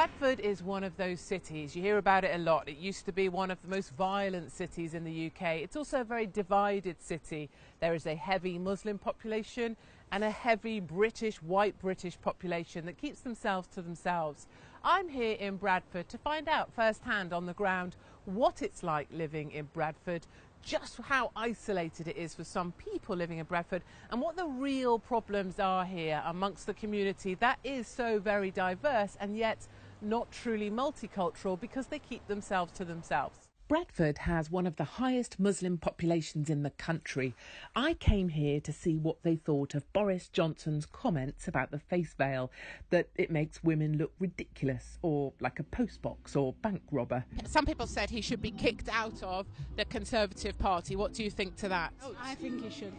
Bradford is one of those cities. You hear about it a lot. It used to be one of the most violent cities in the UK. It's also a very divided city. There is a heavy Muslim population and a heavy white British population that keeps themselves to themselves. I'm here in Bradford to find out firsthand on the ground what it's like living in Bradford, just how isolated it is for some people living in Bradford, and what the real problems are here amongst the community that is so very diverse and yet not truly multicultural because they keep themselves to themselves. Bradford has one of the highest Muslim populations in the country. I came here to see what they thought of Boris Johnson's comments about the face veil, that it makes women look ridiculous or like a postbox or bank robber. Some people said he should be kicked out of the Conservative Party. What do you think to that? I think he should.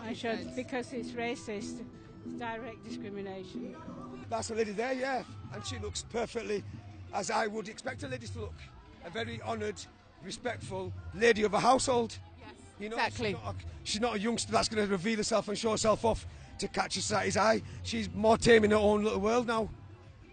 I should, because it's racist. It's direct discrimination. That's a lady there, yeah, and she looks perfectly as I would expect a lady to look. A very honoured, respectful lady of a household. Yes, you know, exactly. She's not a youngster that's going to reveal herself and show herself off to catch society's eye. She's more tame in her own little world now.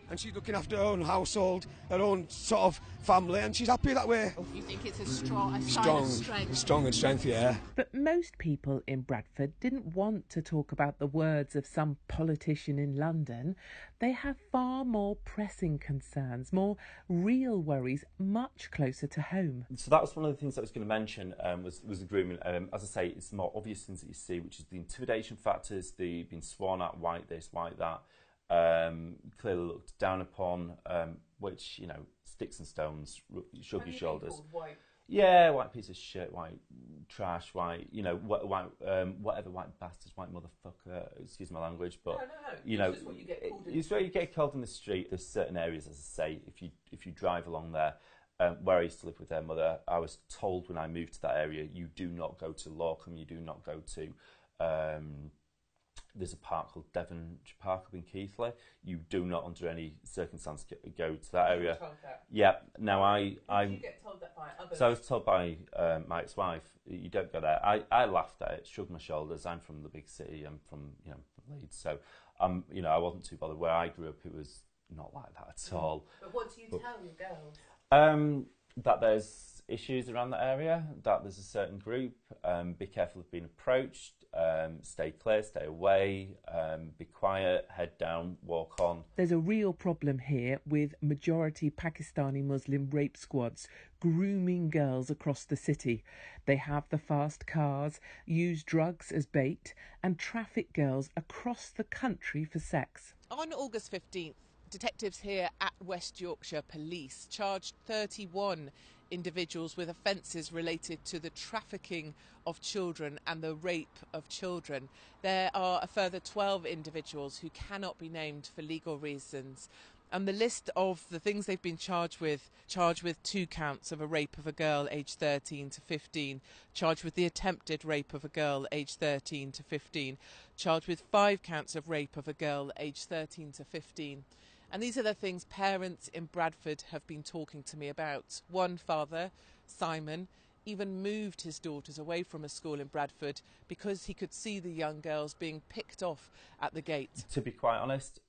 And she's looking after her own household, her own sort of family, and she's happy that way. You think it's a sign of strength? Strong and strength, yeah. But most people in Bradford didn't want to talk about the words of some politician in London. They have far more pressing concerns, more real worries, much closer to home. So that was one of the things I was going to mention, was the grooming. As I say, it's the more obvious things that you see, which is the intimidation factors, the being sworn at, white this, white that. Clearly looked down upon, which, you know, sticks and stones, shrug your shoulders. White? Yeah, white piece of shit, white trash, white, you know, white, whatever, white bastards, white motherfucker, excuse my language, but, no. you know, it's just what you get called it's where you get called in the street. There's certain areas, as I say, if you drive along there, where I used to live with their mother, I was told when I moved to that area, you do not go to Lorcombe, you do not go to, there's a park called Devonshire Park up in Keighley. You do not, under any circumstance, go to that area. Yeah. Now you get told that by others? So I was told by my ex-wife, you don't go there. I laughed at it, shrugged my shoulders. I'm from the big city. I'm from Leeds, so you know, I wasn't too bothered. Where I grew up, it was not like that at all. But what do you tell your girls? That there's issues around that area, that there's a certain group, be careful of being approached, stay clear, stay away, be quiet, head down, walk on. There's a real problem here with majority Pakistani Muslim rape squads grooming girls across the city. They have the fast cars, use drugs as bait, and traffic girls across the country for sex. On August 15th, detectives here at West Yorkshire Police charged 31 individuals with offences related to the trafficking of children and the rape of children. There are a further 12 individuals who cannot be named for legal reasons. And the list of the things they've been charged with 2 counts of a rape of a girl aged 13 to 15, charged with the attempted rape of a girl aged 13 to 15, charged with 5 counts of rape of a girl aged 13 to 15. And these are the things parents in Bradford have been talking to me about. One father, Simon, even moved his daughters away from a school in Bradford because he could see the young girls being picked off at the gate. To be quite honest,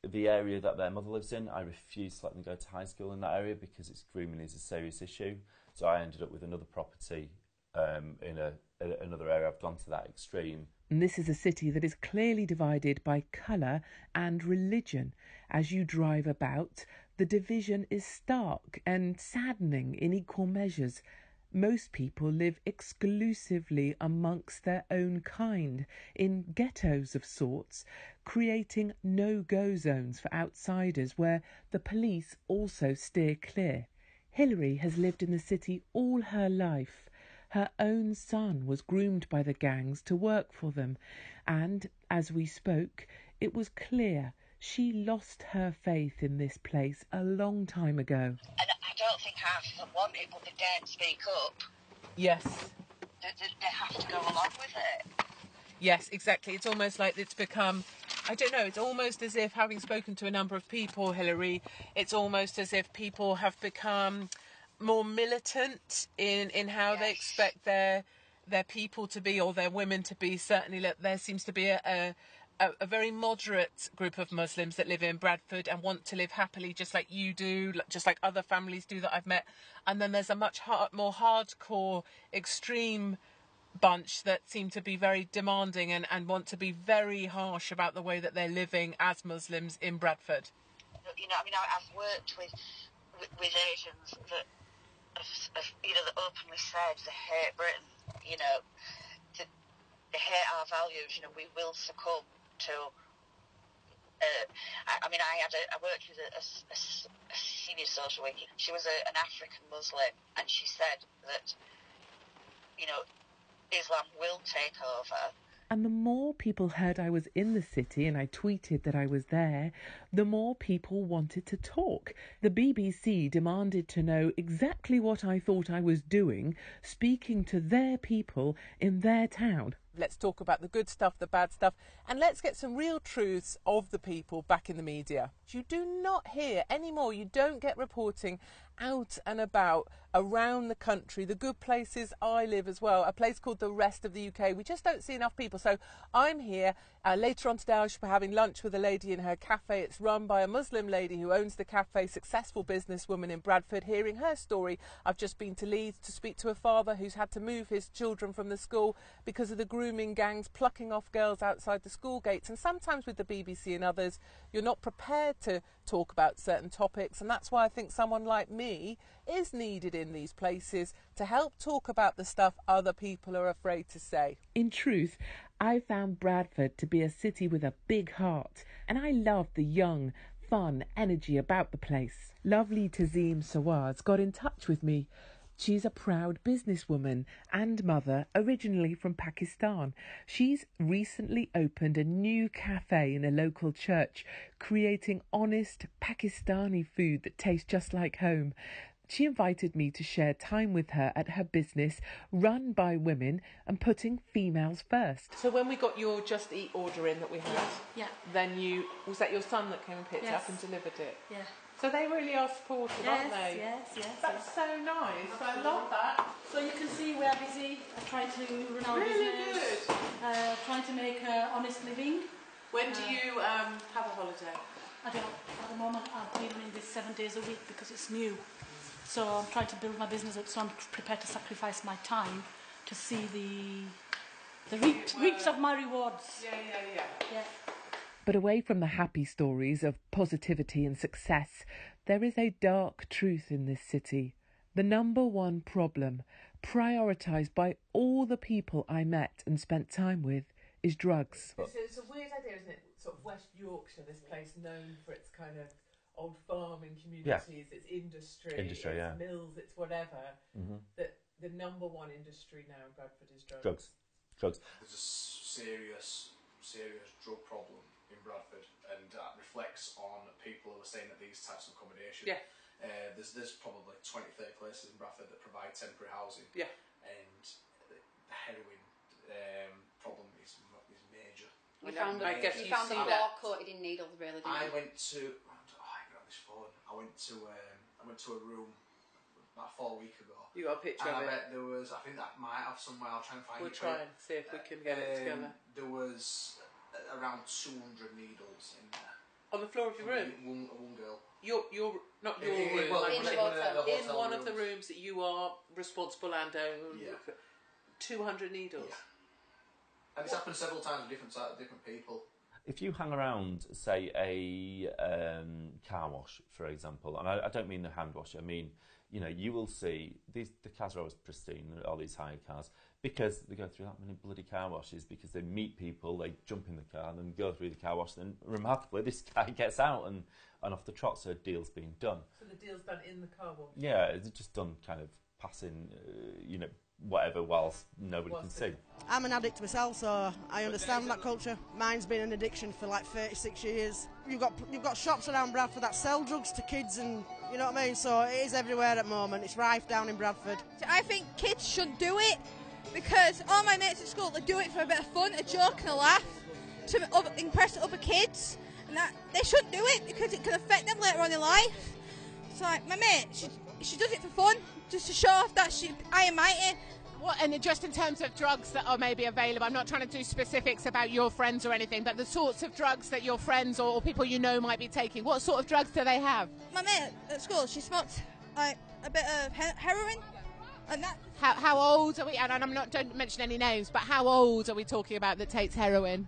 the area that their mother lives in, I refused to let them go to high school in that area because grooming is a serious issue. So I ended up with another property in another area. I've gone to that extreme. And this is a city that is clearly divided by colour and religion. As you drive about, the division is stark and saddening in equal measures. Most people live exclusively amongst their own kind, in ghettos of sorts, creating no-go zones for outsiders where the police also steer clear. Hilary has lived in the city all her life. Her own son was groomed by the gangs to work for them, and, as we spoke, it was clear she lost her faith in this place a long time ago. And I don't think half of them want it, but they daren't speak up. Yes. They have to go along with it. Yes, exactly. It's almost like it's become, I don't know, it's almost as if, having spoken to a number of people, Hilary, it's almost as if people have become more militant in how they expect their people to be, or their women to be. Certainly there seems to be a a very moderate group of Muslims that live in Bradford and want to live happily just like you do, just like other families do that I've met. And then there's a much more hardcore, extreme bunch that seem to be very demanding and want to be very harsh about the way that they're living as Muslims in Bradford. You know, I mean, I've worked with Asians that have, you know, that openly said they hate Britain, you know, they hate our values, you know, we will succumb to... I worked with a senior social worker. She was an African Muslim, and she said that, you know, Islam will take over. And the more people heard I was in the city and I tweeted that I was there, the more people wanted to talk. The BBC demanded to know exactly what I thought I was doing, speaking to their people in their town. Let's talk about the good stuff, the bad stuff, and let's get some real truths of the people back in the media. You do not hear anymore, you don't get reporting out and about around the country, the good places I live as well, a place called the rest of the UK. We just don't see enough people. So I'm here. Later on today I shall be having lunch with a lady in her cafe. It's run by a Muslim lady who owns the cafe, successful businesswoman in Bradford, hearing her story. I've just been to Leeds to speak to a father who's had to move his children from the school because of the grooming gangs plucking off girls outside the school gates. And sometimes with the BBC and others, you're not prepared to talk about certain topics, and that's why I think someone like me is needed in these places to help talk about the stuff other people are afraid to say. In truth, I found Bradford to be a city with a big heart, and I love the young, fun energy about the place. Lovely Tazim Sawaz got in touch with me. She's a proud businesswoman and mother, originally from Pakistan. She's recently opened a new cafe in a local church, creating honest Pakistani food that tastes just like home. She invited me to share time with her at her business, run by women and putting females first. So when we got your Just Eat order in that we had, then was that your son that came and picked it up and delivered it? Yeah. So they really are supportive, aren't they? Yes. That's so nice. I love that. So you can see we're busy. I try to run our Really business. good. Trying to make an honest living. When do you have a holiday? I don't. At the moment, I'm dealing in this 7 days a week because it's new. So I'm trying to build my business up. So I'm prepared to sacrifice my time to see the reaps of my rewards. Yeah. But away from the happy stories of positivity and success, there is a dark truth in this city. The number one problem, prioritised by all the people I met and spent time with, is drugs. It's a weird idea, isn't it? Sort of West Yorkshire, this place known for its kind of old farming communities, its industry, its mills, its whatever. That the number one industry now in Bradford is drugs. Drugs. There's a serious drug problem in Bradford, and that reflects on people who are staying at these types of accommodation. Yeah. There's probably 20-30 places in Bradford that provide temporary housing. Yeah. And the heroin problem is major. You found them all coated in needles, really, didn't you? I went to... I got on this phone. I went to a room about 4 weeks ago. You got a picture of I it? bet there was... I think that might have somewhere. I'll try and find it. We'll try and see if we can get it together. There was around 200 needles in there. On the floor of your room? One girl. You're not your room. Well, in the hotel. In one of the rooms that you are responsible and own. Yeah. 200 needles. Yeah. And it's happened several times with different people. If you hang around, say, a car wash, for example, and I don't mean the hand wash, I mean, you know, you will see the cars are always pristine, all these hire cars, because they go through that many bloody car washes, because they meet people, they jump in the car and then go through the car wash, and remarkably, this guy gets out and off the trot, so a deal's being done. So the deal's done in the car wash? Yeah, it's just done kind of passing, whatever, whilst nobody can see. I'm an addict myself, so I understand that culture. Mine's been an addiction for like 36 years. You've got shops around Bradford that sell drugs to kids, and you know what I mean? So it is everywhere at the moment. It's rife down in Bradford. I think kids should do it because all my mates at school, they do it for a bit of fun, a joke and a laugh to impress other kids, and that they shouldn't do it because it can affect them later on in life. So like my mate, she does it for fun, just to show off that I am mighty. What, and just in terms of drugs that are maybe available, I'm not trying to do specifics about your friends or anything, but the sorts of drugs that your friends or people you know might be taking, what sort of drugs do they have? My mate at school, she smoked like a bit of heroin. And that. How old are we? And I'm not, don't mention any names, but how old are we talking about that takes heroin?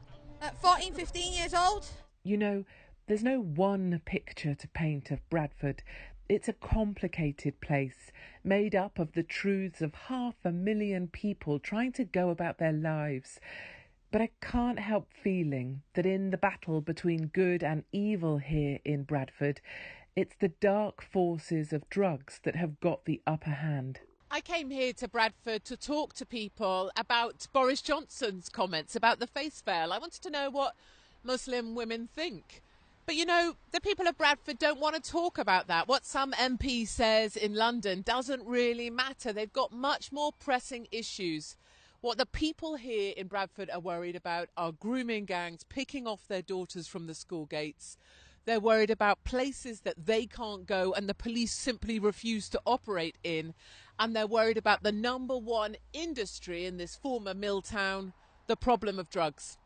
14, 15 years old. You know, there's no one picture to paint of Bradford. It's a complicated place, made up of the truths of 500,000 people trying to go about their lives. But I can't help feeling that in the battle between good and evil here in Bradford, it's the dark forces of drugs that have got the upper hand. I came here to Bradford to talk to people about Boris Johnson's comments about the face veil. I wanted to know what Muslim women think. But, you know, the people of Bradford don't want to talk about that. What some MP says in London doesn't really matter. They've got much more pressing issues. What the people here in Bradford are worried about are grooming gangs picking off their daughters from the school gates. They're worried about places that they can't go and the police simply refuse to operate in. And they're worried about the number one industry in this former mill town, the problem of drugs.